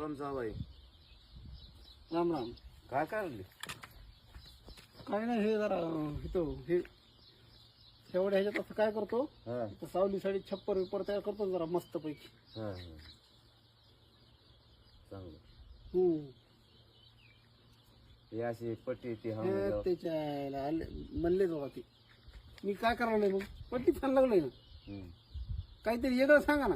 राम जावाई. राम राम. काय काढले? काय नाही, हे जरा इथं हे शेवड्या ह्याच्यात असं काय करतो, हा इथं सावली साडी छप्पर विपर तयार करतो जरा मस्त पैकी. हा हा. चांगलं. हे अशी पट्टी ती हे त्याच्या म्हणले बाबा ते मी काय करायला मग पट्टी छान लागलोय ना. काहीतरी वेगळं सांगा ना.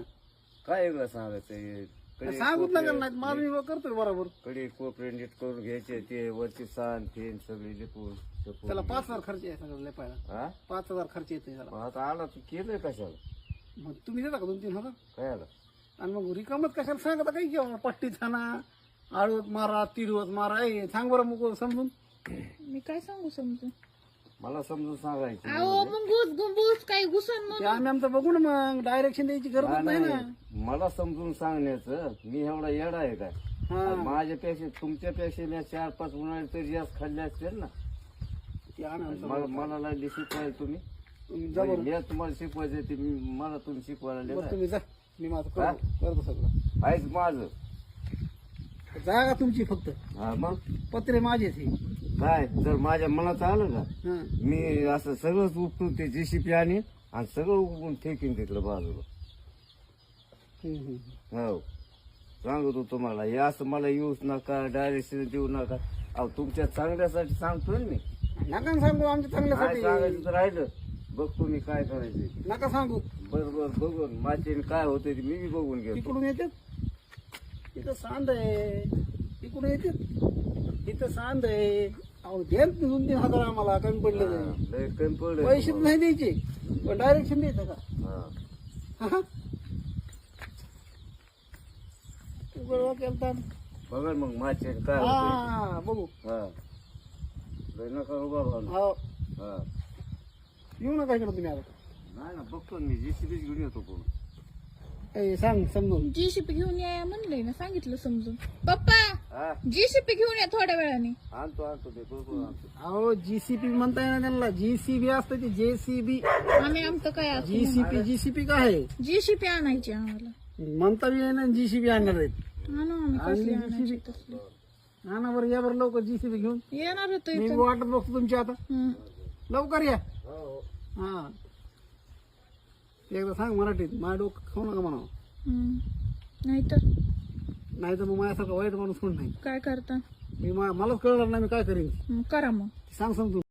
काय वेगळं सांगायचं? सांगूच लागेल नाही माझं मी करतोय बरोबर. कडे कोपरे नीट करून घ्यायचे, ते वरची सान फेन सगळी लिपून त्याला 5,000 खर्च आहे सगळं लेपायला. हा 5,000 खर्च येते त्याला. आता आला तू केलंय कशाला? मग तुम्ही देता का 2-3 हजार? काय आला? आणि मग रिकामच कशाला सांगता काही किंवा पट्टी छाना आळवत मारा तिरवत मारा. ए सांग बरं मग समजून. मी काय सांगू समजून? मला समजून सांगायचं. अहो मग घुस काही घुसन ते आम्ही आमचं बघू ना, मग डायरेक्शन द्यायची गरज नाही ना. मला समजून सांगण्याचं मी एवढा येडा आहे काय? हा माझ्यापेक्षा तुमच्यापेक्षा मी 4-5 उन्हाळे तरी जास्त खाल्ले असतील ना. ते आणा मला लागली शिकवायला तुम्ही. जा बरं. मी तुम्हाला शिकवायचं ते मला तुम्ही शिकवायला बरं लागला. तुम्ही जा, मी माझं करतो सगळं. आहेच माझं. जागा तुमची फक्त, हा मग पत्रे माझेच हे. काय जर माझ्या मनात आलं का हा मी असं सगळंच उपटून ते JCP आणि सगळं उपटून फेकीन तिकडं बाजूला. हो सांगतो तुम्हाला, हे असं मला येऊच नका, डायरेक्शन देऊ नका. अहो तुमच्या चांगल्यासाठी सांगतोय ना मी. नका सांगू आमच्या काय चांगल्यासाठी. सांगायचं तर राहिलं बघतो मी काय करायचं. नका सांगू. बरोबर बघून माझे काय होते ते मी बी बघून घेतो. तिकडून येतात, इथं सांद आहे. तिकडून येतात, इथं सांद आहे. अहो द्या 2-3 हजार आम्हाला कमी पडले हा, लय कमी पडलं पैसे तुम्हाला. नाही द्यायचे पण डायरेक्शन द्यायचं का? हा. उघडवा केलता. बघा मग माझे काय होते. हा बघू. हा लय नका उभा भावना. हो हा येऊ नका इकडं तुम्ही आता. नाही ना बघतो मी JCP घेऊन येतो कोण. ए, सांग समजून. JCP घेऊन या म्हणलंय ना, सांगितलं समजून. पप्पा हा JCP घेऊन या थोड्या वेळाने. आणतो ते बरोबर आणतो. अहो JCP म्हणताय ना त्यांना. JCB असतं ते JCB. आम्ही आमचं काय असतं JCP काय आहे JCP आणायची आम्हाला. म्हणता बी ना JCB आणणार आहेत. हा ना, आम्ही कसली आणली आणायची JCB. तसली. हा ना बरं, या बरं लवकर JCB घेऊन. येणार होतो मी इथं. वाटत बघतो तुमची आता. लवकर या. हो हा एकदा सांग मराठीत. माझ्या डोकं खाऊ नका म्हणावं. नाहीतर नाही तर मग माझ्यासारखा वाईट माणूस कोण नाही. काय करता? मी मलाच कळणार नाही मी काय करीन. करा मग. सांग समजून.